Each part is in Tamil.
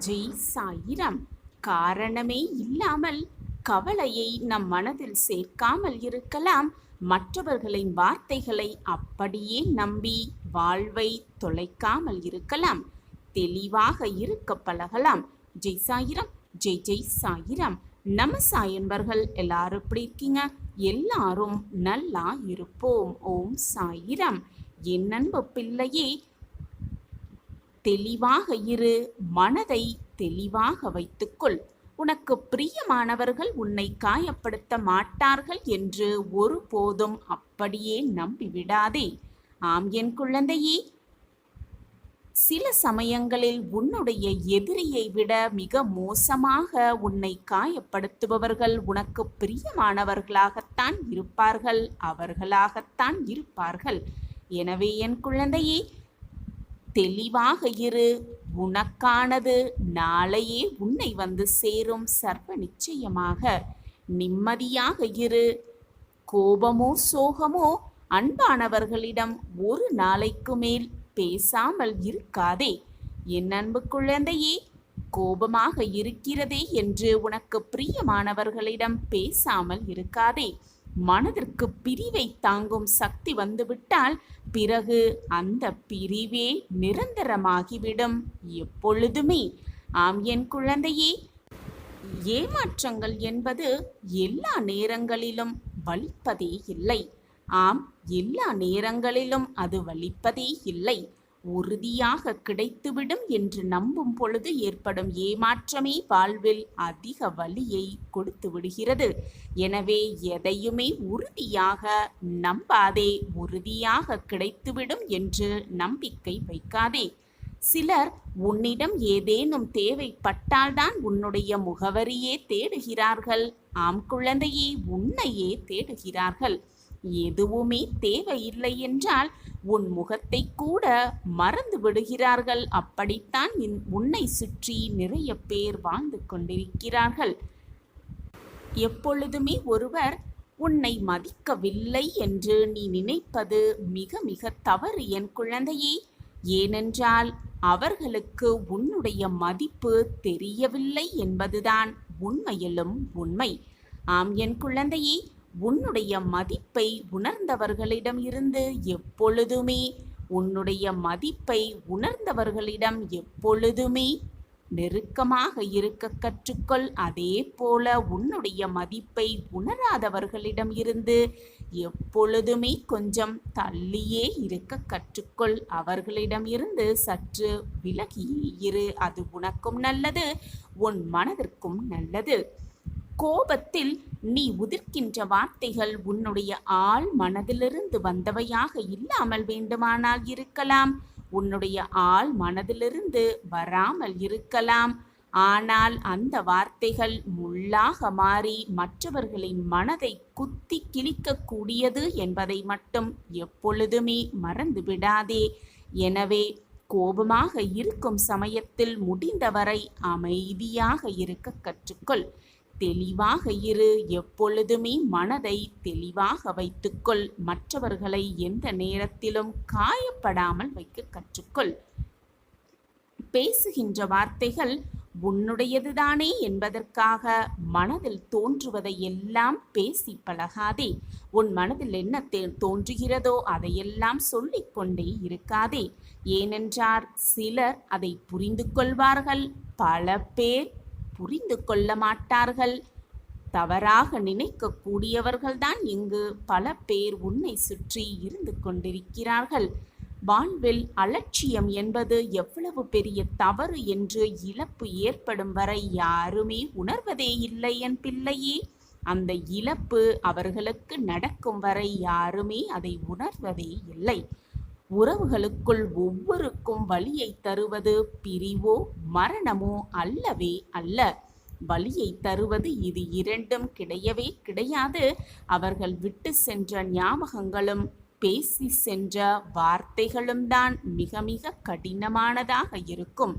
ஜெய் சாயிராம். காரணமே இல்லாமல் கவலையை நம் மனதில் சேர்க்காமல் இருக்கலாம். மற்றவர்களின் வார்த்தைகளை அப்படியே நம்பி வாழ்வை தொலைக்காமல் இருக்கலாம். தெளிவாக இருக்க பழகலாம். ஜெய் சாயிராம். ஜெய் ஜெய் சாயிராம். நம்ம சாயன்பர்கள் எல்லாரும் எப்படி இருக்கீங்க? எல்லாரும் நல்லா இருப்போம். ஓம் சாயிராம். என் அன்பு பிள்ளையே, தெளிவாக இரு. மனதை தெளிவாக வைத்துக்கொள். உனக்கு பிரியமானவர்கள் உன்னை காயப்படுத்த மாட்டார்கள் என்று ஒருபோதும் அப்படியே நம்பிவிடாதே. ஆம் என் குழந்தையே, சில சமயங்களில் உன்னுடைய எதிரியை விட மிக மோசமாக உன்னை காயப்படுத்துபவர்கள் உனக்கு பிரியமானவர்களாகத்தான் இருப்பார்கள், அவர்களாகத்தான் இருப்பார்கள். எனவே என் குழந்தையே, தெளிவாக இரு. உனக்கானது நாளையே உன்னை வந்து சேரும், சர்வ நிச்சயமாக. நிம்மதியாக இரு. கோபமோ சோகமோ அன்பானவர்களிடம் ஒரு நாளைக்கு மேல் பேசாமல் இருக்காதே. என் அன்பு குழந்தையே, கோபமாக இருக்கிறதே என்று உனக்கு பிரியமானவர்களிடம் பேசாமல் இருக்காதே. மனதிற்கு பிரிவை தாங்கும் சக்தி வந்துவிட்டால் பிறகு அந்த பிரிவே நிரந்தரமாகிவிடும், எப்பொழுதுமே. ஆம் என் குழந்தையே, ஏமாற்றங்கள் என்பது எல்லா நேரங்களிலும் வலிப்பதே இல்லை. ஆம், எல்லா நேரங்களிலும் அது வலிப்பதே இல்லை. உறுதியாக கிடைத்துவிடும் என்று நம்பும் பொழுது ஏற்படும் ஏமாற்றமே வாழ்வில் அதிக வலியை கொடுத்து விடுகிறது. எனவே எதையுமே உறுதியாக நம்பாதே. உறுதியாக கிடைத்துவிடும் என்று நம்பிக்கை வைக்காதே. சிலர் உன்னிடம் ஏதேனும் தேவைப்பட்டால்தான் உன்னுடைய முகவரியே தேடுகிறார்கள். ஆம் குழந்தையே, உன்னையே தேடுகிறார்கள். எதுவுமே தேவையில்லை என்றால் உன் முகத்தை கூட மறந்து விடுகிறார்கள். அப்படித்தான் உன்னை சுற்றி நிறைய பேர் வாழ்ந்து கொண்டிருக்கிறார்கள். எப்பொழுதுமே ஒருவர் உன்னை மதிக்கவில்லை என்று நீ நினைப்பது மிக மிக தவறு என் குழந்தையே. ஏனென்றால் அவர்களுக்கு உன்னுடைய மதிப்பு தெரியவில்லை என்பதுதான் உண்மையிலும் உண்மை. ஆம் என் குழந்தையே, உன்னுடைய மதிப்பை உணர்ந்தவர்களிடம் இருந்து எப்பொழுதுமே நெருக்கமாக இருக்க கற்றுக்கொள். அதே போல உன்னுடைய மதிப்பை உணராதவர்களிடம் இருந்து எப்பொழுதுமே கொஞ்சம் தள்ளியே இருக்க கற்றுக்கொள். அவர்களிடம் இருந்து சற்று விலகியே இரு. அது உனக்கும் நல்லது, உன் மனதிற்கும் நல்லது. கோபத்தில் நீ உதிர்க்கின்ற வார்த்தைகள் உன்னுடைய ஆழ் மனதிலிருந்து வந்தவையாக இல்லாமல் வேண்டுமானால் இருக்கலாம். உன்னுடைய ஆழ் மனதிலிருந்து வராமல் இருக்கலாம். ஆனால் அந்த வார்த்தைகள் முள்ளாக மாறி மற்றவர்களின் மனதை குத்தி கிழிக்கக்கூடியது என்பதை மட்டும் எப்பொழுதுமே மறந்து விடாதே. எனவே கோபமாக இருக்கும் சமயத்தில் முடிந்தவரை அமைதியாக இருக்க கற்றுக்கொள். தெளிவாக இரு. எப்பொழுதுமே மனதை தெளிவாக வைத்துக்கொள். மற்றவர்களை எந்த நேரத்திலும் காயப்படாமல் வைக்க கற்றுக்கொள். பேசுகின்ற வார்த்தைகள் உன்னுடையதுதானே என்பதற்காக மனதில் தோன்றுவதை எல்லாம் பேசி பழகாதே. உன் மனதில் என்ன தோன்றுகிறதோ அதையெல்லாம் சொல்லிக்கொண்டே இருக்காதே. ஏனென்றால் சிலர் அதை புரிந்து கொள்வார்கள், பல பேர் புரிந்து கொள்ள மாட்டார்கள். தவறாக நினைக்கக்கூடியவர்கள்தான் இங்கு பல பேர் உன்னை சுற்றி இருந்து கொண்டிருக்கிறார்கள். வாழ்வில் அலட்சியம் என்பது எவ்வளவு பெரிய தவறு என்று இழப்பு ஏற்படும் வரை யாருமே உணர்வதே இல்லை என் பிள்ளையே. அந்த இழப்பு அவர்களுக்கு நடக்கும் வரை யாருமே அதை உணர்வதே இல்லை. உறவுகளுக்குள் ஒவ்வொருக்கும் வலியை தருவது பிரிவோ மரணமோ அல்லவே அல்ல. வலியை தருவது இது இரண்டும் கிடையவே கிடையாது. அவர்கள் விட்டு சென்ற ஞாபகங்களும் பேசி சென்ற வார்த்தைகளும் தான் மிக மிக கடினமானதாக இருக்கும்.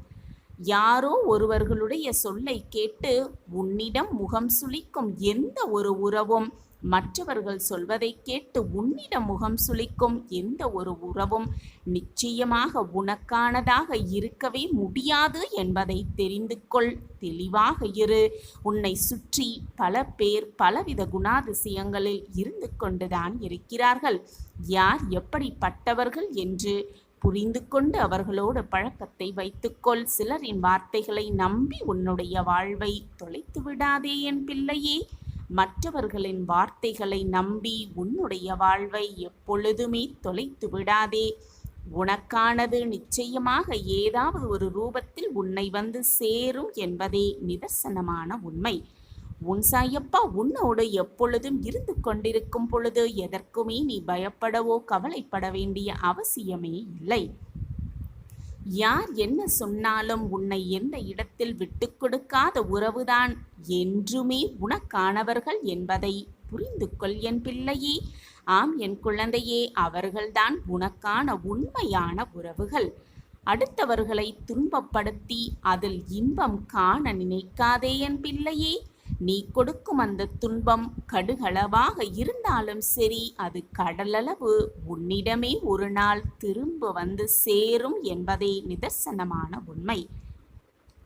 யாரோ ஒருவர்களுடைய சொல்லை கேட்டு உன்னிடம் முகம் சுளிக்கும் எந்த ஒரு உறவும் மற்றவர்கள் சொல்வதை கேட்டு உன்னிடம் முகம் சுளிக்கும் எந்த ஒரு உறவும் நிச்சயமாக உனக்கானதாக இருக்கவே முடியாது என்பதை தெரிந்து கொள். தெளிவாக இரு. உன்னை சுற்றி பல பேர் பலவித குணாதிசயங்களில் இருந்து கொண்டுதான் இருக்கிறார்கள். யார் எப்படிப்பட்டவர்கள் என்று புரிந்து கொண்டு அவர்களோடு பழக்கத்தை வைத்துக்கொள். சிலரின் வார்த்தைகளை நம்பி உன்னுடைய வாழ்வை தொலைத்து விடாதே என் பிள்ளையே. மற்றவர்களின் வார்த்தைகளை நம்பி உன்னுடைய வாழ்வை எப்பொழுதுமே தொலைத்து விடாதே. உனக்கானது நிச்சயமாக ஏதாவது ஒரு ரூபத்தில் உன்னை வந்து சேரும் என்பதே நிதர்சனமான உண்மை. உன் சாயப்பா உன்னோடு எப்பொழுதும் இருந்து கொண்டிருக்கும் பொழுது எதற்குமே நீ பயப்படவோ கவலைப்பட வேண்டிய அவசியமே இல்லை. யார் என்ன சொன்னாலும் உன்னை எந்த இடத்தில் விட்டு கொடுக்காத உறவுதான் என்றுமே உனக்கானவர்கள் என்பதை புரிந்து கொள் என் பிள்ளையே. ஆம் என் குழந்தையே, அவர்கள்தான் உனக்கான உண்மையான உறவுகள். அடுத்தவர்களை துன்பப்படுத்தி அதில் இன்பம் காண நினைக்காதே என் பிள்ளையே. நீ கொடுக்கும் அந்த துன்பம் கடுகளவாக இருந்தாலும் சரி, அது கடலளவு உன்னிடமே ஒரு நாள் திரும்ப வந்து சேரும் என்பதே நிதர்சனமான உண்மை.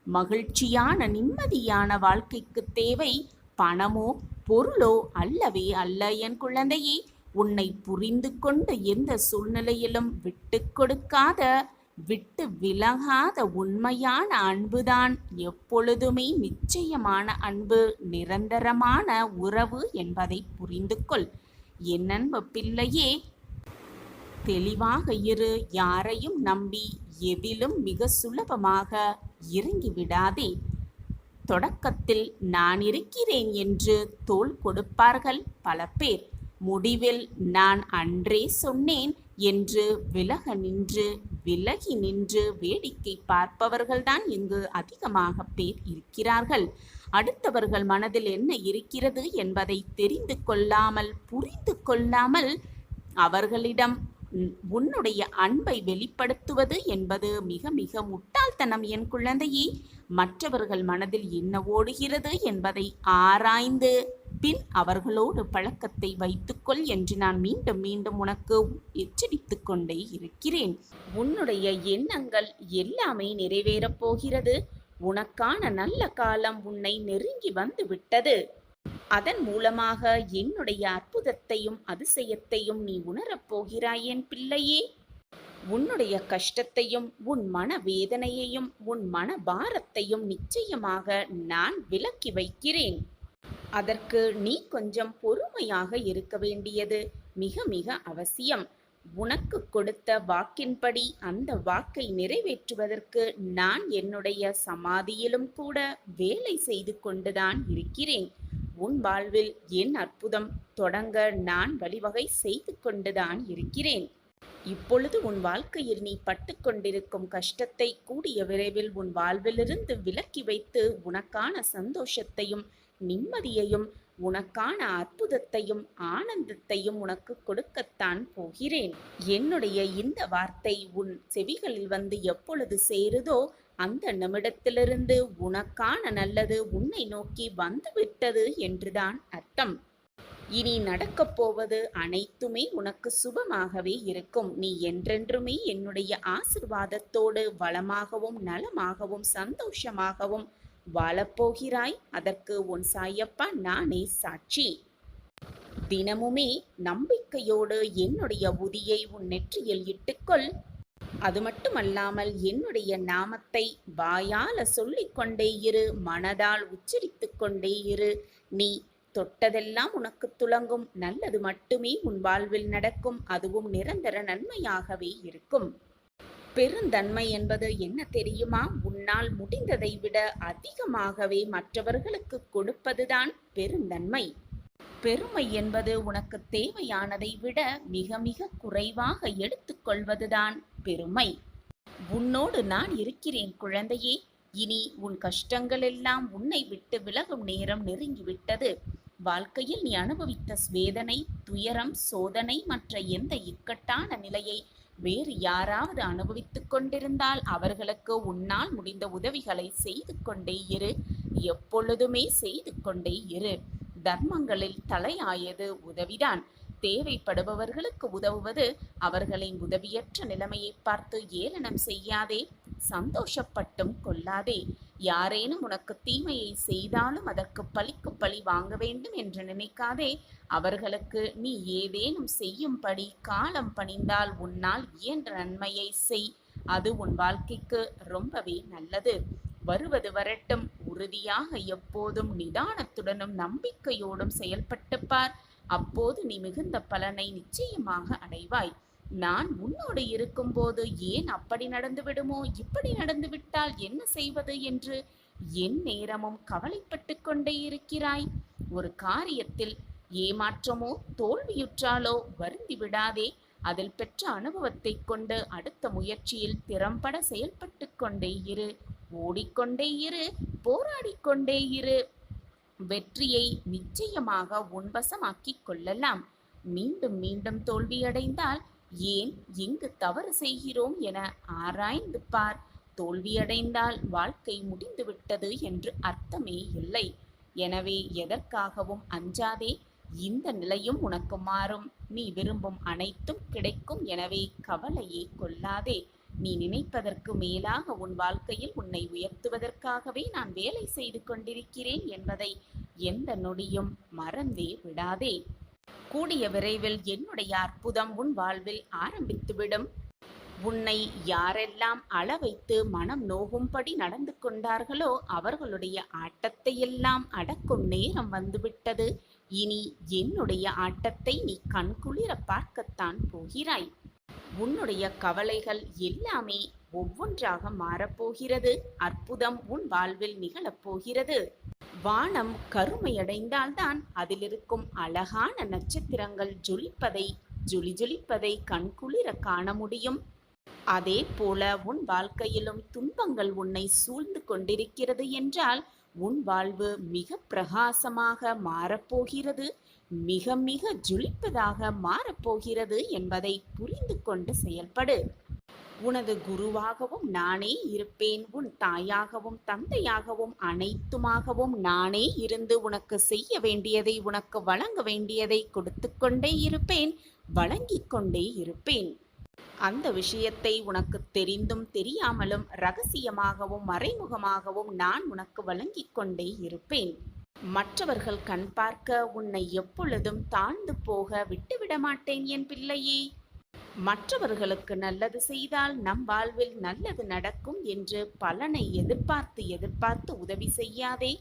மகிழ்ச்சியான நிம்மதியான வாழ்க்கைக்கு தேவை பணமோ பொருளோ அல்லவே அல்ல என் குழந்தையே. உன்னை புரிந்து கொண்டு எந்த சூழ்நிலையிலும் விட்டு கொடுக்காத விட்டு விலகாத உண்மையான அன்புதான் எப்பொழுதுமே நிச்சயமான அன்பு, நிரந்தரமான உறவு என்பதை புரிந்து கொள் என் அன்பு பிள்ளையே. தெளிவாக இரு. யாரையும் நம்பி எதிலும் மிக சுலபமாக இறங்கி விடாதே. தொடக்கத்தில் நான் இருக்கிறேன் என்று தோள் கொடுப்பார்கள் பல பேர். முடிவில் நான் அன்றே சொன்னேன் என்று விலகி நின்று வேடிக்கை பார்ப்பவர்கள்தான் இங்கு அதிகமாக பேர் இருக்கிறார்கள். அடுத்தவர்கள் மனதில் என்ன இருக்கிறது என்பதை தெரிந்து கொள்ளாமல் புரிந்து கொள்ளாமல் அவர்களிடம் உன்னுடைய அன்பை வெளிப்படுத்துவது என்பது மிக மிக முட்டாள்தனம் என் குழந்தையே. மற்றவர்கள் மனதில் என்ன ஓடுகிறது என்பதை ஆராய்ந்து பின் அவர்களோடு பழக்கத்தை வைத்துக்கொள் என்று நான் மீண்டும் மீண்டும் உனக்கு எச்சரித்து கொண்டே இருக்கிறேன். உன்னுடைய எண்ணங்கள் எல்லாமே நிறைவேறப் போகிறது. உனக்கான நல்ல காலம் உன்னை நெருங்கி வந்து விட்டது. அதன் மூலமாக என்னுடைய அற்புதத்தையும் அதிசயத்தையும் நீ உணரப் போகிறாய் என் பிள்ளையே. உன்னுடைய கஷ்டத்தையும் உன் மன வேதனையையும் உன் மன பாரத்தையும் நிச்சயமாக நான் விலக்கி வைக்கிறேன். அதற்கு நீ கொஞ்சம் பொறுமையாக இருக்க வேண்டியது மிக மிக அவசியம். உனக்கு கொடுத்த வாக்கின்படி அந்த வாக்கை நிறைவேற்றுவதற்கு நான் என்னுடைய சமாதியிலும் கூட வேலை செய்து கொண்டுதான் இருக்கிறேன். உன் வாழ்வில் என் அற்புதம் தொடங்க நான் வழிவகை செய்து கொண்டுதான் இருக்கிறேன். இப்பொழுது உன் வாழ்க்கையில் நீ பட்டு கொண்டிருக்கும் கஷ்டத்தை கூடிய விரைவில் உன் வாழ்விலிருந்து விலக்கி வைத்து உனக்கான சந்தோஷத்தையும் நிம்மதியையும் உனக்கான அற்புதத்தையும் ஆனந்தத்தையும் உனக்கு கொடுக்கத்தான் போகிறேன். என்னுடைய இந்த வார்த்தை உன் செவிகளில் வந்து எப்பொழுது சேருதோ அந்த நிமிடத்திலிருந்து உனக்கான நல்லது உன்னை நோக்கி வந்துவிட்டது என்றுதான் அர்த்தம். இனி நடக்கப் போவது அனைத்துமே உனக்கு சுபமாகவே இருக்கும். நீ என்றென்றுமே என்னுடைய ஆசிர்வாதத்தோடு வளமாகவும் நலமாகவும் சந்தோஷமாகவும் வாழப்போகிறாய். அதற்கு உன் சாயப்பா நானே சாட்சி. தினமுமே நம்பிக்கையோடு என்னுடைய உதியை உன் நெற்றியில் இட்டுக்கொள். அது மட்டுமல்லாமல் என்னுடைய நாமத்தை வாயால சொல்லிக்கொண்டே இரு, மனதால் உச்சரித்து கொண்டே இரு. நீ தொட்டதெல்லாம் உனக்கு துலங்கும். நல்லது மட்டுமே உன் வாழ்வில் நடக்கும். அதுவும் நிரந்தர நன்மையாகவே இருக்கும். பெருந்தன்மை என்பது என்ன தெரியுமா? உன்னால் முடிந்ததை விட அதிகமாகவே மற்றவர்களுக்கு கொடுப்பதுதான் பெருந்தன்மை. பெருமை என்பது உனக்கு தேவையானதை விட மிக மிக குறைவாக எடுத்துக்கொள்வதுதான் பெருமை. உன்னோடு நான் இருக்கிறேன் குழந்தையே. இனி உன் கஷ்டங்கள் எல்லாம் உன்னை விட்டு விலகும் நேரம் நெருங்கிவிட்டது. வாழ்க்கையில் நீ அனுபவித்த வேதனை, துயரம், சோதனை மற்ற எந்த இக்கட்டான நிலையை வேறு யாராவது அனுபவித்துக் கொண்டிருந்தால் அவர்களுக்கு உன்னால் முடிந்த உதவிகளை செய்து கொண்டே இரு. எப்பொழுதுமே செய்து கொண்டே இரு. தர்மங்களில் தலையாயது உதவிதான். தேவைப்படுபவர்களுக்கு உதவுவது. அவர்களின் உதவியற்ற நிலைமையை பார்த்து ஏளனம் செய்யாதே, சந்தோஷப்பட்டும் கொள்ளாதே. யாரேனும் உனக்கு தீமையை செய்தாலும் அதற்கு பழிக்கு பழி வாங்க வேண்டும் என்று நினைக்காதே. அவர்களுக்கு நீ ஏதேனும் செய்யும்படி காலம் பணிந்தால் உன்னால் இயன்ற நன்மையை செய். அது உன் வாழ்க்கைக்கு ரொம்பவே நல்லது. வருவது வரட்டும். உறுதியாக எப்போதும் நிதானத்துடனும் நம்பிக்கையோடும் செயல்பட்டு பார். அப்போது நீ மிகுந்த பலனை நிச்சயமாக அடைவாய். நான் உன்னோடு இருக்கும்போது ஏன் அப்படி நடந்து விடுமோ, இப்படி நடந்து விட்டால் என்ன செய்வது என்று என் நேரமும் கவலைப்பட்டு கொண்டே இருக்கிறாய்? ஒரு காரியத்தில் ஏமாற்றமோ தோல்வியுற்றாலோ வருந்தி விடாதே. அதில் பெற்ற அனுபவத்தை கொண்டு அடுத்த முயற்சியில் திறம்பட செயல்பட்டு கொண்டே இரு. ஓடிக்கொண்டே இரு, போராடிக்கொண்டே இரு. வெற்றியை நிச்சயமாக உன்வசமாக்கிக் கொள்ளலாம். மீண்டும் மீண்டும் தோல்வியடைந்தால் ஏன், எங்கு தவறு செய்கிறோம் என ஆராய்ந்து பார். தோல்வியடைந்தால் வாழ்க்கை முடிந்துவிட்டது என்று அர்த்தமே இல்லை. எனவே எதற்காகவும் அஞ்சாதே. இந்த நிலையும் உனக்கு மாறும். நீ விரும்பும் அனைத்தும் கிடைக்கும். எனவே கவலையே கொள்ளாதே. நீ நினைப்பதற்கு மேலாக உன் வாழ்க்கையில் உன்னை உயர்த்துவதற்காகவே நான் வேலை செய்து கொண்டிருக்கிறேன் என்பதை எந்த நொடியும் மறந்தே விடாதே. கூடிய விரைவில் என்னுடைய அற்புதம் உன் வாழ்வில் ஆரம்பித்துவிடும். உன்னை யாரெல்லாம் அளவைத்து மனம் நோகும்படி நடந்து கொண்டார்களோ அவர்களுடைய ஆட்டத்தையெல்லாம் அடக்கும் நேரம் வந்துவிட்டது. இனி என்னுடைய ஆட்டத்தை நீ கண்குளிர பார்க்கத்தான் போகிறாய். உன்னுடைய கவலைகள் எல்லாமே ஒவ்வொன்றாக மாறப்போகிறது. அற்புதம் உன் வாழ்வில் நிகழப்போகிறது. வானம் கருமையடைந்தால்தான் அதிலிருக்கும் அழகான நட்சத்திரங்கள் ஜொலிப்பதை கண்குளிர காண முடியும். அதே போல உன் வாழ்க்கையிலும் துன்பங்கள் உன்னை சூழ்ந்து கொண்டிருக்கிறது என்றால் உன் வாழ்வு மிக பிரகாசமாக மாறப்போகிறது. மிக மிக ஜொலிப்பதாக மாறப்போகிறது என்பதை புரிந்து கொண்டு செயல்படு. உனது குருவாகவும் நானே இருப்பேன். உன் தாயாகவும் தந்தையாகவும் அனைத்துமாகவும் நானே இருந்து உனக்கு செய்ய வேண்டியதை, உனக்கு வழங்க வேண்டியதை கொடுத்து கொண்டே இருப்பேன், வழங்கிக் கொண்டே இருப்பேன். அந்த விஷயத்தை உனக்கு தெரிந்தும் தெரியாமலும் ரகசியமாகவும் மறைமுகமாகவும் நான் உனக்கு வழங்கிக் கொண்டே இருப்பேன். மற்றவர்கள் கண் பார்க்க உன்னை எப்பொழுதும் தாழ்ந்து போக விட்டுவிட மாட்டேன் என் பிள்ளையே. மற்றவர்களுக்கு நல்லது செய்தால் நம் வாழ்வில் நல்லது நடக்கும் என்று பலனை எதிர்பார்த்து உதவி செய்யாதே.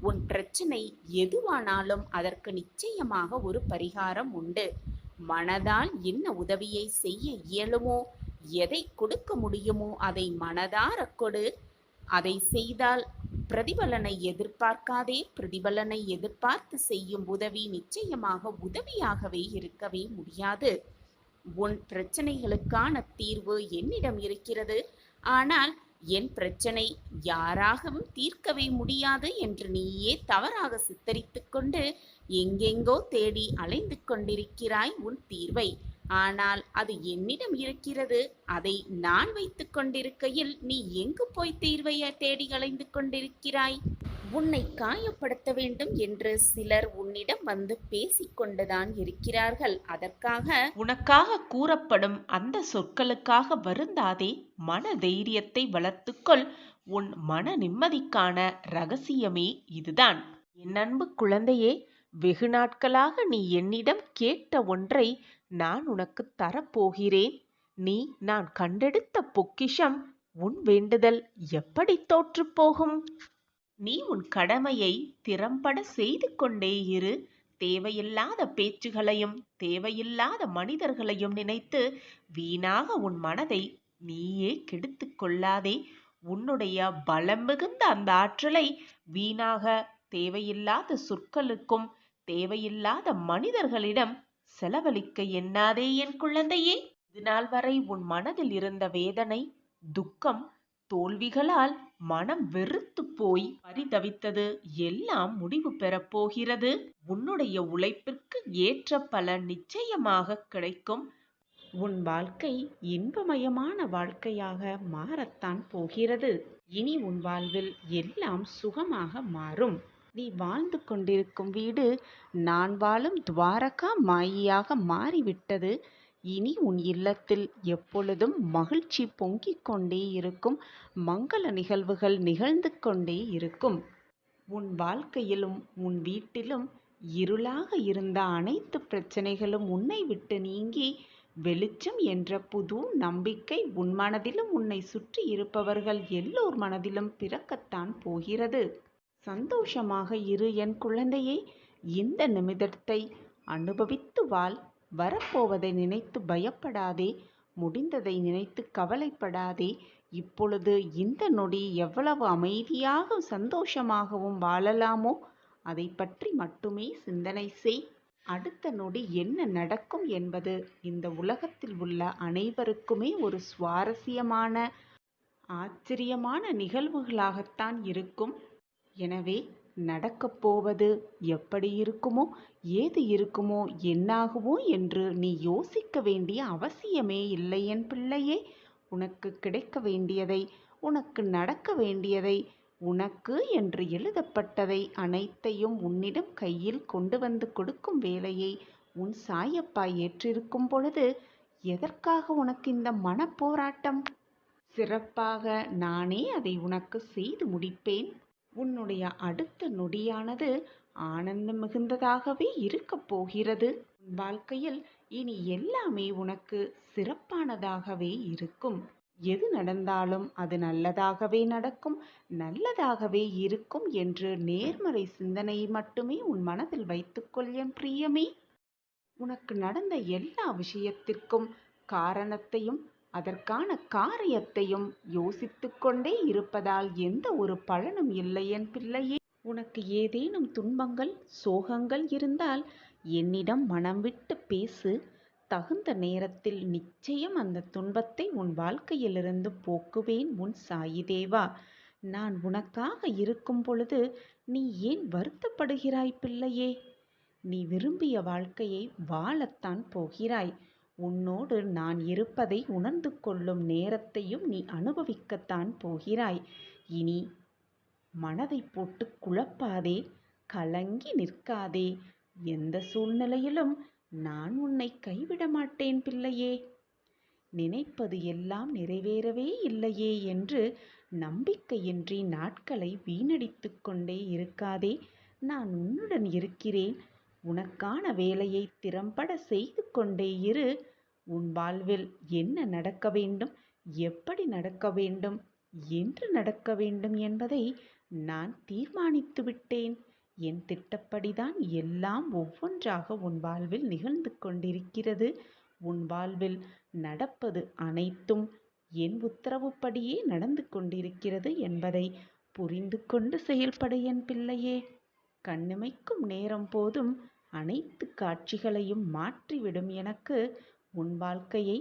உன் பிரச்சனை எதுவானாலும் அதற்கு நிச்சயமாக ஒரு பரிகாரம் உண்டு. மனதால் என்ன உதவியை செய்ய இயலுமோ, எதை கொடுக்க முடியுமோ அதை மனதார கொடு. அதை செய்தால் பிரதிபலனை எதிர்பார்க்காதே. பிரதிபலனை எதிர்பார்த்து செய்யும் உதவி நிச்சயமாக உதவியாகவே இருக்கவே முடியாது. உன் பிரச்சனைகளுக்கான தீர்வு என்னிடம் இருக்கிறது. ஆனால் என் பிரச்சனை யாராகவும் தீர்க்கவே முடியாது என்று நீயே தவறாக சித்தரித்து கொண்டு எங்கெங்கோ தேடி அலைந்து கொண்டிருக்கிறாய் உன் தீர்வை. ஆனால் அது என்னிடம் இருக்கிறது. அதை நான் வைத்து கொண்டிருக்கையில் நீ எங்கு போய் தீர்வை தேடி அலைந்து கொண்டிருக்கிறாய்? உன்னை காயப்படுத்த வேண்டும் என்று சிலர் உன்னிடம் வந்து பேசிக்கொண்டுதான் இருக்கிறார்கள். அதற்காக உனக்காக கூறப்படும் அந்த சொற்களுக்காக வருந்தாதே. மன தைரியத்தை வளர்த்துக்கொள். உன் மன நிம்மதிக்கான ரகசியமே இதுதான். என் அன்பு குழந்தையே, வெகு நாட்களாக நீ என்னிடம் கேட்ட ஒன்றை நான் உனக்கு தரப்போகிறேன். நான் கண்டெடுத்த பொக்கிஷம். உன் வேண்டுதல் எப்படி தோற்று போகும்? நீ உன் கடமையை திறம்பட செய்து கொண்டே இரு. தேவையில்லாத பேச்சுகளையும் தேவையில்லாத மனிதர்களையும் நினைத்து வீணாக உன் மனதை நீயே கெடுத்து கொள்ளாதே. உன்னுடைய பலம் மிகுந்த அந்த ஆற்றலை வீணாக தேவையில்லாத சொற்களுக்கும் தேவையில்லாத மனிதர்களிடம் செலவழிக்க எண்ணாதே என் குழந்தையே. இதுநாள் வரை உன் மனதில் இருந்த வேதனை, துக்கம், தோல்விகளால் மனம் வெறுத்து போய் பரிதவித்தது எல்லாம் முடிவு பெறப்போகிறது. உன்னுடைய உழைப்பிற்கு ஏற்ற பலன் நிச்சயமாக கிடைக்கும். உன் வாழ்க்கை இன்பமயமான வாழ்க்கையாக மாறத்தான் போகிறது. இனி உன் வாழ்வில் எல்லாம் சுகமாக மாறும். நீ வாழ்ந்து கொண்டிருக்கும் வீடு நான் வாழும் துவாரகா மாயியாக மாறிவிட்டது. இனி உன் இல்லத்தில் எப்பொழுதும் மகிழ்ச்சி பொங்கிக் கொண்டே இருக்கும். மங்கள நிகழ்வுகள் நிகழ்ந்து கொண்டே இருக்கும். உன் வாழ்க்கையிலும் உன் வீட்டிலும் இருளாக இருந்த அனைத்து பிரச்சனைகளும் உன்னை விட்டு நீங்கி வெளிச்சம் என்ற புது நம்பிக்கை உன் மனதிலும் உன்னை சுற்றி இருப்பவர்கள் எல்லோர் மனதிலும் பிறக்கத்தான் போகிறது. சந்தோஷமாக இரு என் குழந்தையே. இந்த நிமிடத்தை அனுபவித்து வாழ். வரப்போவதை நினைத்து பயப்படாதே. முடிந்ததை நினைத்து கவலைப்படாதே. இப்பொழுது இந்த நொடி எவ்வளவு அமைதியாக சந்தோஷமாகவும் வாழலாமோ அதை பற்றி மட்டுமே சிந்தனை செய். அடுத்த நொடி என்ன நடக்கும் என்பது இந்த உலகத்தில் உள்ள அனைவருக்குமே ஒரு சுவாரஸ்யமான ஆச்சரியமான நிகழ்வுகளாகத்தான் இருக்கும். எனவே நடக்கப் போவது எப்படி இருக்குமோ, ஏது இருக்குமோ, என்னாகுமோ என்று நீ யோசிக்க வேண்டிய அவசியமே இல்லை என் பிள்ளையே. உனக்கு கிடைக்க வேண்டியதை, உனக்கு நடக்க வேண்டியதை, உனக்கு என்று எழுதப்பட்டதை அனைத்தையும் உன்னிடம் கையில் கொண்டு வந்து கொடுக்கும் வேலையை உன் சாயப்பா ஏற்றிருக்கும் பொழுது எதற்காக உனக்கு இந்த மனப்போராட்டம்? சிறப்பாக நானே அதை உனக்கு செய்து முடிப்பேன். உன்னுடைய அடுத்த நொடியானது ஆனந்தம் மிகுந்ததாகவே இருக்கப் போகிறது. உன் வாழ்க்கையில் இனி எல்லாமே உனக்கு சிறப்பானதாகவே இருக்கும். எது நடந்தாலும் அது நல்லதாகவே நடக்கும், நல்லதாகவே இருக்கும் என்று நேர்மறை சிந்தனையை மட்டுமே உன் மனதில் வைத்துக்கொள் என் பிரியமே. உனக்கு நடந்த எல்லா விஷயத்திற்கும் காரணத்தையும் அதற்கான காரியத்தையும் யோசித்து கொண்டே இருப்பதால் எந்த ஒரு பலனும் இல்லை என் பிள்ளையே. உனக்கு ஏதேனும் துன்பங்கள், சோகங்கள் இருந்தால் என்னிடம் மனம் விட்டு பேசு. தகுந்த நேரத்தில் நிச்சயம் அந்த துன்பத்தை உன் வாழ்க்கையிலிருந்து போக்குவேன் உன் சாயி தேவா. நான் உனக்காக இருக்கும் பொழுது நீ ஏன் வருத்தப்படுகிறாய் பிள்ளையே? நீ விரும்பிய வாழ்க்கையை வாழத்தான் போகிறாய். உன்னோடு நான் இருப்பதை உணர்ந்து கொள்ளும் நேரத்தையும் நீ அனுபவிக்கத்தான் போகிறாய். இனி மனதை போட்டு குழப்பாதே, கலங்கி நிற்காதே. எந்த சூழ்நிலையிலும் நான் உன்னை கைவிட மாட்டேன் பிள்ளையே. நினைப்பது எல்லாம் நிறைவேறவே இல்லையே என்று நம்பிக்கையின்றி நாட்களை வீணடித்து கொண்டே இருக்காதே. நான் உன்னுடன் இருக்கிறேன். உனக்கான வேலையை திறம்பட செய்து கொண்டே இரு. உன் வாழ்வில் என்ன நடக்க வேண்டும், எப்படி நடக்க வேண்டும், என்று நடக்க வேண்டும் என்பதை நான் தீர்மானித்து விட்டேன். என் திட்டப்படிதான் எல்லாம் ஒவ்வொன்றாக உன் வாழ்வில் நிகழ்ந்து கொண்டிருக்கிறது. உன் வாழ்வில் நடப்பது அனைத்தும் என் உத்தரவுப்படியே நடந்து கொண்டிருக்கிறது என்பதை புரிந்து கொண்டு செயல்பட என் பிள்ளையே. கண்ணிமைக்கும் நேரம் போதும் அனைத்து காட்சிகளையும் மாற்றிவிடும் எனக்கு உன் வாழ்க்கையை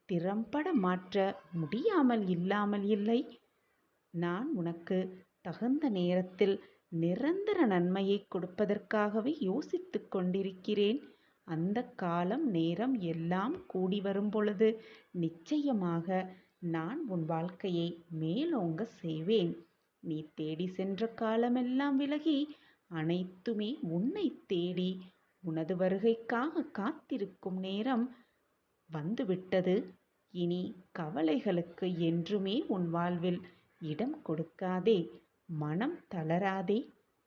திறம்பட மாற்ற முடியாமல் இல்லாமல் இல்லை. நான் உனக்கு தகுந்த நேரத்தில் நிரந்தர நன்மையை கொடுப்பதற்காகவே யோசித்து கொண்டிருக்கிறேன். அந்த காலம் நேரம் எல்லாம் கூடி வரும் பொழுது நிச்சயமாக நான் உன் வாழ்க்கையை மேலோங்க செய்வேன். நீ தேடி சென்ற காலமெல்லாம் விலகி அனைத்துமே உன்னை தேடி உனது வருகைக்காக காத்திருக்கும் நேரம் வந்துவிட்டது. இனி கவலைகளுக்கு என்றுமே உன் வாழ்வில் இடம் கொடுக்காதே. மனம் தளராதே.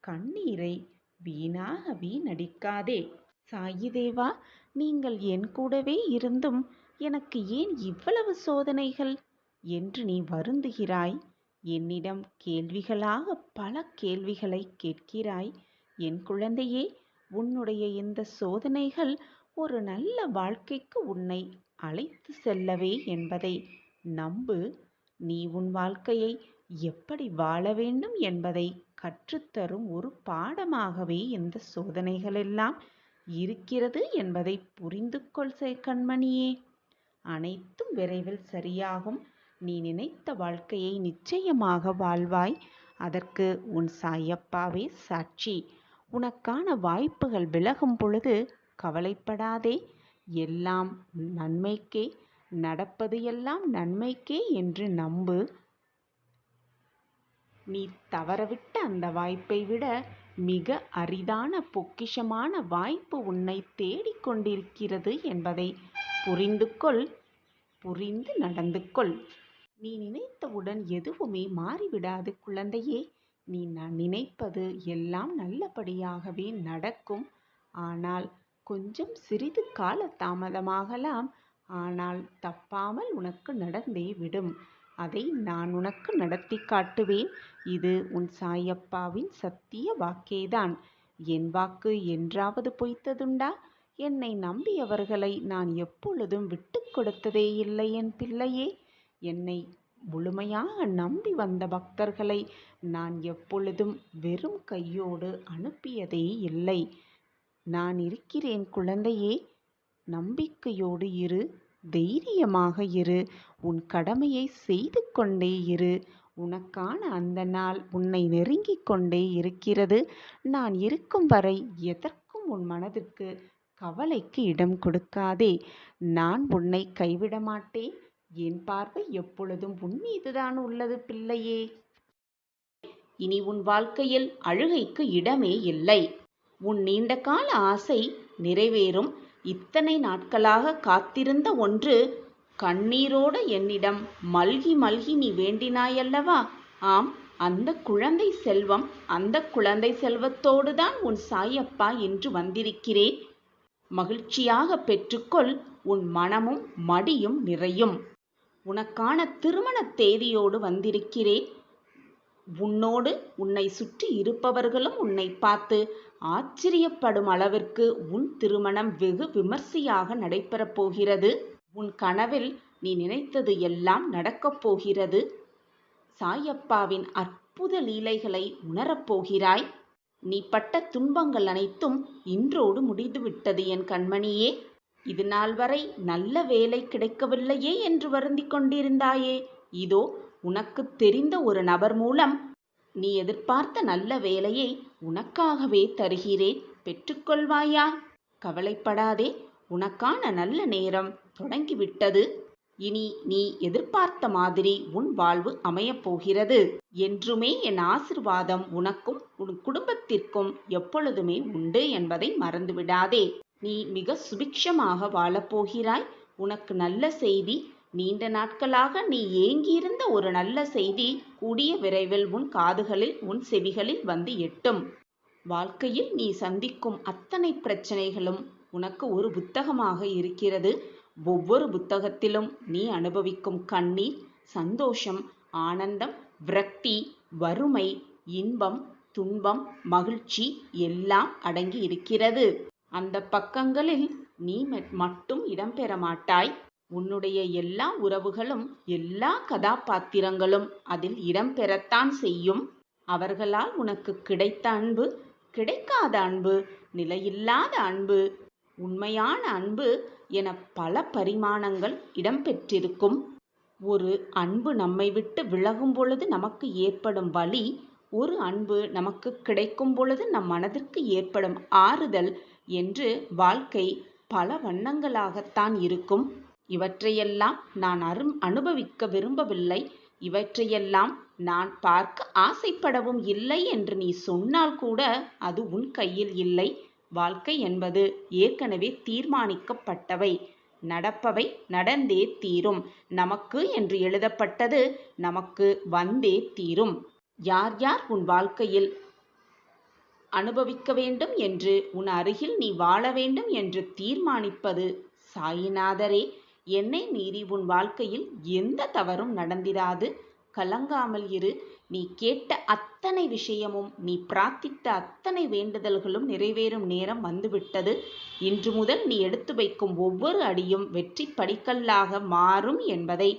கண்ணீரை வீணடிக்காதே. சாயி தேவா, நீங்கள் என் கூடவே இருந்தும் எனக்கு ஏன் இவ்வளவு சோதனைகள் என்று நீ வருந்துகிறாய். என்னிடம் கேள்விகளாக பல கேள்விகளை கேட்கிறாய். என் குழந்தையே, உன்னுடைய இந்த சோதனைகள் ஒரு நல்ல வாழ்க்கைக்கு உன்னை அழைத்து செல்லவே என்பதை நம்பு. நீ உன் வாழ்க்கையை எப்படி வாழ வேண்டும் என்பதை கற்றுத்தரும் ஒரு பாடமாகவே இந்த சோதனைகளெல்லாம் இருக்கிறது என்பதை புரிந்து கொள் கண்மணியே. அனைத்தும் விரைவில் சரியாகும். நீ நினைத்த வாழ்க்கையை நிச்சயமாக வாழ்வாய். அதற்கு உன் சாயப்பாவே சாட்சி. உனக்கான வாய்ப்புகள் விலகும் பொழுது கவலைப்படாதே. எல்லாம் நன்மைக்கே, நடப்பது எல்லாம் நன்மைக்கே என்று நம்பு. நீ தவறவிட்ட அந்த வாய்ப்பை விட மிக அரிதான பொக்கிஷமான வாய்ப்பு உன்னை தேடிக்கொண்டிருக்கிறது என்பதை புரிந்து கொள். புரிந்து நடந்து கொள். நீ நினைத்தவுடன் எதுவுமே மாறிவிடாது குழந்தையே. நீ நினைப்பது எல்லாம் நல்லபடியாகவே நடக்கும். ஆனால் கொஞ்சம் சிறிது கால தாமதமாகலாம். ஆனால் தப்பாமல் உனக்கு நடந்தே விடும். அதை நான் உனக்கு நடத்தி காட்டுவேன். இது உன் சாயப்பாவின் சத்திய வாக்கேதான். என் வாக்கு என்றாவது பொய்த்ததுண்டா? என்னை நம்பியவர்களை நான் எப்பொழுதும் விட்டு கொடுத்ததே இல்லை என் பிள்ளையே. என்னை முழுமையாக நம்பி வந்த பக்தர்களை நான் எப்பொழுதும் வெறும் கையோடு அனுப்பியதே இல்லை. நான் இருக்கிறேன் குழந்தையே. நம்பிக்கையோடு இரு. தைரியமாக இரு. உன் கடமையை செய்து கொண்டே இரு. உனக்கான அந்த நாள் உன்னை நெருங்கிக் கொண்டே இருக்கிறது. நான் இருக்கும் வரை எதற்கும் உன் மனதிற்கு கவலைக்கு இடம் கொடுக்காதே. நான் உன்னை கைவிட மாட்டேன். என் பார்வை எப்பொழுதும் உன் மீதுதான் உள்ளது பிள்ளையே. இனி உன் வாழ்க்கையில் அழுகைக்கு இடமே இல்லை. உன் நீண்ட கால ஆசை நிறைவேறும். இத்தனை நாட்களாக காத்திருந்த ஒன்று கண்ணீரோடு என்னிடம் மல்கி மல்கி நீ வேண்டினாயல்லவா? ஆம், அந்த குழந்தை செல்வம். அந்த குழந்தை செல்வத்தோடு தான் உன் சாயப்பா இன்று வந்திருக்கிறேன். மகிழ்ச்சியாக பெற்றுக்கொள். உன் மனமும் மடியும் நிறையும். உனக்கான திருமண தேதியோடு வந்திருக்கிறேன். உன்னோடு உன்னை சுற்றி இருப்பவர்களும் உன்னை பார்த்து ஆச்சரியப்படும் அளவிற்கு உன் திருமணம் வெகு விமர்சையாக நடைபெறப் போகிறது. உன் கனவில் நீ நினைத்தது எல்லாம் நடக்கப் போகிறது. சாயப்பாவின் அற்புத லீலைகளை உணரப்போகிறாய். நீ பட்ட துன்பங்கள் அனைத்தும் இன்றோடு முடிந்துவிட்டது என் கண்மணியே. இது நாள் வரை நல்ல வேலை கிடைக்கவில்லையே என்று வருந்திக் கொண்டிருந்தாயே. இதோ உனக்கு தெரிந்த ஒரு நபர் மூலம் நீ எதிர்பார்த்த நல்ல வேலையை உனக்காகவே தருகிறேன். பெற்றுக்கொள்வாயா? கவலைப்படாதே. உனக்கான நல்ல நேரம் தொடங்கிவிட்டது. இனி நீ எதிர்பார்த்த மாதிரி உன் வாழ்வு அமையப் போகிறது. என்றுமே என் ஆசிர்வாதம் உனக்கும் உன் குடும்பத்திற்கும் எப்பொழுதுமே உண்டு என்பதை மறந்துவிடாதே. நீ மிக சுபிக்ஷமாக வாழப்போகிறாய். உனக்கு நல்ல செய்தி. நீண்ட நாட்களாக நீ ஏங்கியிருந்த ஒரு நல்ல செய்தி கூடிய விரைவில் உன் காதுகளில் உன் செவிகளில் வந்து எட்டும். வாழ்க்கையில் நீ சந்திக்கும் அத்தனை பிரச்சனைகளும் உனக்கு ஒரு புத்தகமாக இருக்கிறது. ஒவ்வொரு புத்தகத்திலும் நீ அனுபவிக்கும் கண்ணீர், சந்தோஷம், ஆனந்தம், விரக்தி, வறுமை, இன்பம், துன்பம், மகிழ்ச்சி எல்லாம் அடங்கி இருக்கிறது. அந்த பக்கங்களில் நீ மட்டும் இடம்பெற மாட்டாய். உன்னுடைய எல்லா உறவுகளும் எல்லா கதாபாத்திரங்களும் அதில் இடம்பெறத்தான் செய்யும். அவர்களால் உனக்கு கிடைத்த அன்பு, கிடைக்காத அன்பு, நிலையில்லாத அன்பு, உண்மையான அன்பு என பல பரிமாணங்கள் இடம்பெற்றிருக்கும். ஒரு அன்பு நம்மை விட்டு விலகும் பொழுது நமக்கு ஏற்படும் வலி, ஒரு அன்பு நமக்கு கிடைக்கும் பொழுது நம் மனதிற்கு ஏற்படும் ஆறுதல் என்று வாழ்க்கை பல வண்ணங்களாகத்தான் இருக்கும். இவற்றையெல்லாம் நான் அனுபவிக்க விரும்பவில்லை. இவற்றையெல்லாம் நான் பார்க்க ஆசைப்படவும் இல்லை என்று நீ சொன்னால் கூட அது உன் கையில் இல்லை. வாழ்க்கை என்பது ஏற்கனவே தீர்மானிக்கப்பட்டவை. நடப்பவை நடந்தே தீரும். நமக்கு என்று எழுதப்பட்டது நமக்கு வந்தே தீரும். யார் யார் உன் வாழ்க்கையில் அனுபவிக்க வேண்டும் என்று, உன் அருகில் நீ வாழ வேண்டும் என்று தீர்மானிப்பது சாயிநாதரே. என்னை மீறி உன் வாழ்க்கையில் எந்த தவறும் நடந்திராது. கலங்காமல் இரு. நீ கேட்ட அத்தனை விஷயமும், நீ பிரார்த்தித்த அத்தனை வேண்டுதல்களும் நிறைவேறும் நேரம் வந்துவிட்டது. இன்று முதல் நீ எடுத்து வைக்கும் ஒவ்வொரு அடியும் வெற்றி படிக்கல்லாக மாறும் என்பதை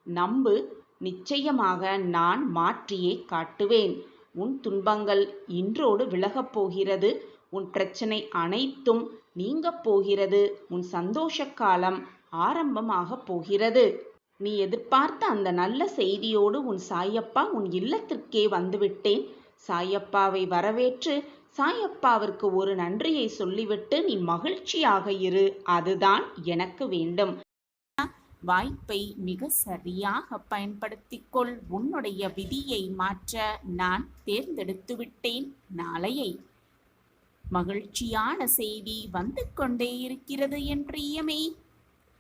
நம்பு. நிச்சயமாக நான் மாற்றியே காட்டுவேன். உன் துன்பங்கள் இன்றோடு விலகப் போகிறது. உன் பிரச்சனை அனைத்தும் நீங்கப் போகிறது. உன் சந்தோஷ காலம் ஆரம்பமாகப் போகிறது. நீ எதிர்பார்த்த அந்த நல்ல செய்தியோடு உன் சாயப்பா உன் இல்லத்திற்கே வந்துவிட்டேன். சாயப்பாவை வரவேற்று சாயப்பாவிற்கு ஒரு நன்றியை சொல்லிவிட்டு நீ மகிழ்ச்சியாக இரு. அதுதான் எனக்கு வேண்டும். வாய்ப்பை மிக சரியாக பயன்படுத்திக்கொள். உன்னுடைய விதியை மாற்ற நான் தேர்ந்தெடுத்து விட்டேன். நாளையை மகிழ்ச்சியான செய்தி வந்து கொண்டே இருக்கிறது என் பிரியமே.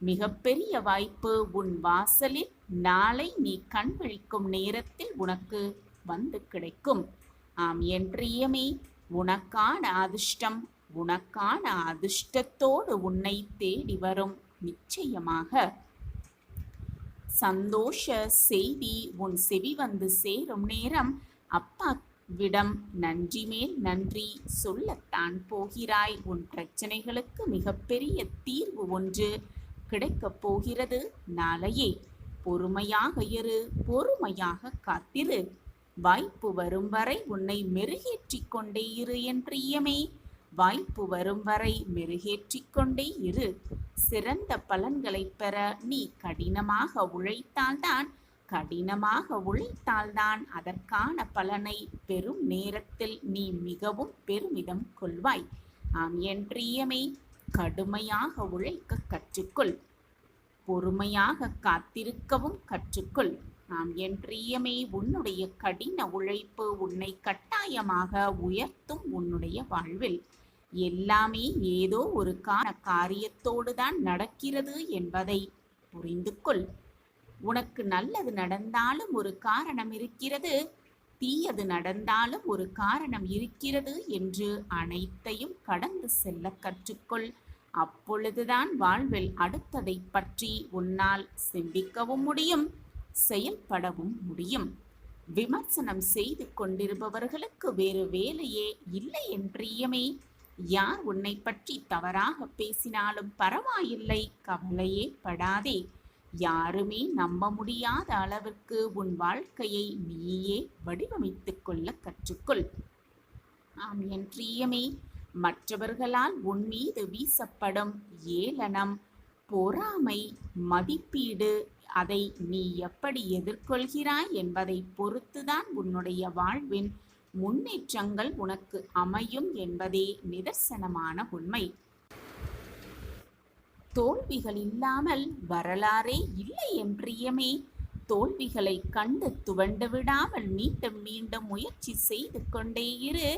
மிகப்பெரிய வாய்ப்பு உன் வாசலில் நாளை நீ கண் விழிக்கும் நேரத்தில் உனக்கு வந்து கிடைக்கும். ஆம் என் பிரியமே, உனக்கான அதிர்ஷ்டம் உனக்கான அதிர்ஷ்டத்தோடு உன்னை தேடி வரும். நிச்சயமாக சந்தோஷ செய்தி உன் செவி வந்து சேரும் நேரம் அப்பாவிடம் நன்றி மேல் நன்றி சொல்லத்தான் போகிறாய். உன் பிரச்சனைகளுக்கு மிகப்பெரிய தீர்வு ஒன்று கிடைக்கப் போகிறது. நாளையே பொறுமையாக இரு, பொறுமையாக காத்திரு. வாய்ப்பு வரும் வரை உன்னை மெருகேற்றிக் கொண்டே இரு என் பிரியமே. வாய்ப்பு வரும் வரை மெருகேற்றிக் கொண்டே இரு. சிறந்த பலன்களை பெற நீ கடினமாக உழைத்தால்தான் அதற்கான பலனை பெறும் நேரத்தில் நீ மிகவும் பெருமிதம் கொள்வாய். ஆம் என் பிரியமே, கடுமையாக உழைக்க கற்றுக்கொள். பொறுமையாக காத்திருக்கவும் கற்றுக்கொள். ஆம் என் பிரியமே, உன்னுடைய கடின உழைப்பு உன்னை கட்டாயமாக உயர்த்தும். உன்னுடைய வாழ்வில் எல்லாமே ஏதோ ஒரு காரியத்தோடு தான் நடக்கிறது என்பதை புரிந்து கொள். உனக்கு நல்லது நடந்தாலும் ஒரு காரணம் இருக்கிறது, தீயது நடந்தாலும் ஒரு காரணம் இருக்கிறது என்று அனைத்தையும் கடந்து செல்ல கற்றுக்கொள். அப்பொழுதுதான் வாழ்வில் அடுத்ததை பற்றி உன்னால் சிந்திக்கவும் முடியும், செயல்படவும் முடியும். விமர்சனம் செய்து கொண்டிருப்பவர்களுக்கு வேறு வேலையே இல்லை என் பிரியமே. யார் உன்னை பற்றி தவறாக பேசினாலும் பரவாயில்லை, கவலையே படாதே. யாருமே நம்ப முடியாத அளவிற்கு உன் வாழ்க்கையை நீயே வடிவமைத்துக் கொள்ள கற்றுக்கொள். ஆம் என் பிரியமே, மற்றவர்களால் உன் மீது வீசப்படும் ஏளனம், பொறாமை, மதிப்பீடு, அதை நீ எப்படி எதிர்கொள்கிறாய் என்பதை பொறுத்துதான் உன்னுடைய வாழ்வின் முன்னேற்றங்கள் உனக்கு அமையும் என்பதே நிதர்சனமான உண்மை. தோல்விகள் இல்லாமல் வரலாறே இல்லை என் பிரியமே. தோல்விகளை கண்டு துவண்டு விடாமல் மீண்டும் மீண்டும் முயற்சி செய்து கொண்டே இரு.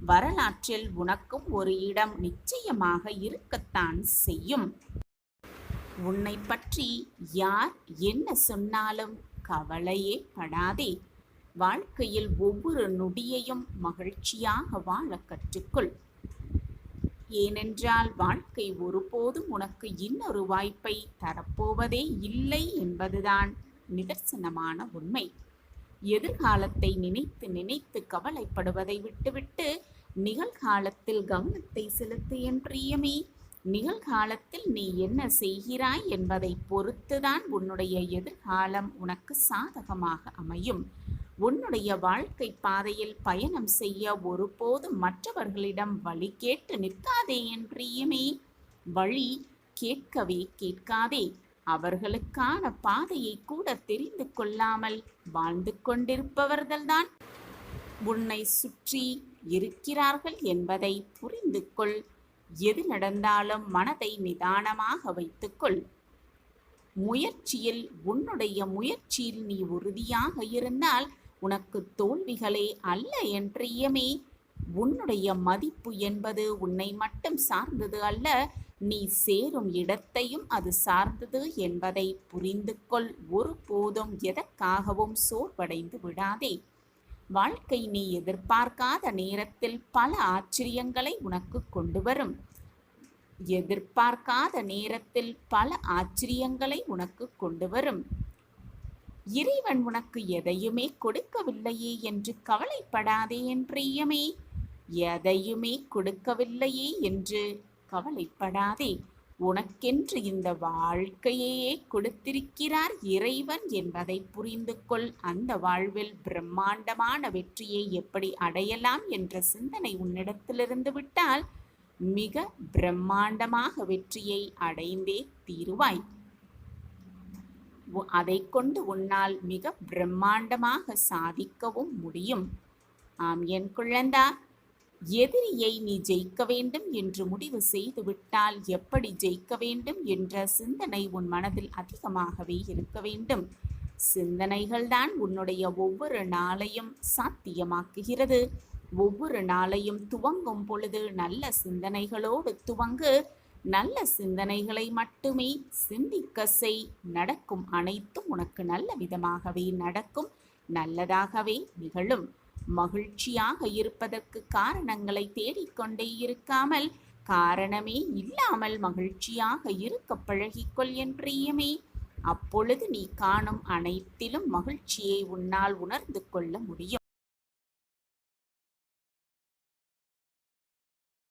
வரலாற்றில் உனக்கும் ஒரு இடம் நிச்சயமாக இருக்கத்தான் செய்யும். உன்னை பற்றி யார் என்ன சொன்னாலும் கவலையே படாதே. வாழ்க்கையில் ஒவ்வொரு நொடியையும் மகிழ்ச்சியாக வாழ கற்றுக்கொள். ஏனென்றால் வாழ்க்கை ஒருபோதும் உனக்கு இன்னொரு வாய்ப்பை தரப்போவதே இல்லை என்பதுதான் நிதர்சனமான உண்மை. எதிர்காலத்தை நினைத்து நினைத்து கவலைப்படுவதை விட்டுவிட்டு நிகழ்காலத்தில் கவனத்தை செலுத்து என் பிரியமே. நிகழ்காலத்தில் நீ என்ன செய்கிறாய் என்பதை பொறுத்துதான் உன்னுடைய எதிர்காலம் உனக்கு சாதகமாக அமையும். உன்னுடைய வாழ்க்கை பாதையில் பயணம் செய்ய ஒருபோதும் மற்றவர்களிடம் வழி கேட்டு நிற்காதே என் பிரியமே. வழி கேட்கவே கேட்காதே. அவர்களுக்கான பாதையை கூட தெரிந்து கொள்ளாமல் வாழ்ந்து கொண்டிருப்பவர்கள்தான் உன்னை சுற்றி இருக்கிறார்கள் என்பதை புரிந்து கொள். எது நடந்தாலும் மனதை நிதானமாக வைத்துக்கொள். உன்னுடைய முயற்சியில் நீ உறுதியாக இருந்தால் உனக்கு தோல்விகளே அல்ல என் பிரியமே. உன்னுடைய மதிப்பு என்பது உன்னை மட்டும் சார்ந்தது அல்ல, நீ சேரும் இடத்தையும் அது சார்ந்தது என்பதை புரிந்து கொள். ஒருபோதும் எதற்காகவும் சோர்வடைந்து விடாதே. வாழ்க்கை நீ எதிர்பார்க்காத நேரத்தில் பல ஆச்சரியங்களை உனக்கு கொண்டு வரும். இறைவன் உனக்கு எதையுமே கொடுக்கவில்லையே என்று கவலைப்படாதே என் பிரியமே. எதையுமே கொடுக்கவில்லையே என்று கவலைப்படாதே. உனக்கென்று இந்த வாழ்க்கையே கொடுத்திருக்கிறார் இறைவன் என்பதை புரிந்து கொள். அந்த வாழ்வில் பிரம்மாண்டமான வெற்றியை எப்படி அடையலாம் என்ற சிந்தனை உன்னிடத்திலிருந்து விட்டால் மிக பிரம்மாண்டமாக வெற்றியை அடைந்தே தீருவாய். அதை கொண்டு உன்னால் மிக பிரம்மாண்டமாக சாதிக்கவும் முடியும். ஆம் என் குழந்தா, எதிரியை நீ ஜெயிக்க வேண்டும் என்று முடிவு செய்துவிட்டால் எப்படி ஜெயிக்க வேண்டும் என்ற சிந்தனை உன் மனதில் அதிகமாகவே இருக்க வேண்டும். சிந்தனைகள்தான் உன்னுடைய ஒவ்வொரு நாளையும் சாத்தியமாக்குகிறது. ஒவ்வொரு நாளையும் துவங்கும் பொழுது நல்ல சிந்தனைகளோடு துவங்கு. நல்ல சிந்தனைகளை மட்டுமே சிந்திக்க செய். நடக்கும் அனைத்தும் உனக்கு நல்ல விதமாகவே நடக்கும், நல்லதாகவே நிகழும். மகிழ்ச்சியாக இருப்பதற்கு காரணங்களை தேடிக்கொண்டே இருக்காமல் காரணமே இல்லாமல் மகிழ்ச்சியாக இருக்க பழகிக்கொள் என் பிரியமே. அப்பொழுது நீ காணும் அனைத்திலும் மகிழ்ச்சியை உன்னால் உணர்ந்து கொள்ள முடியும்.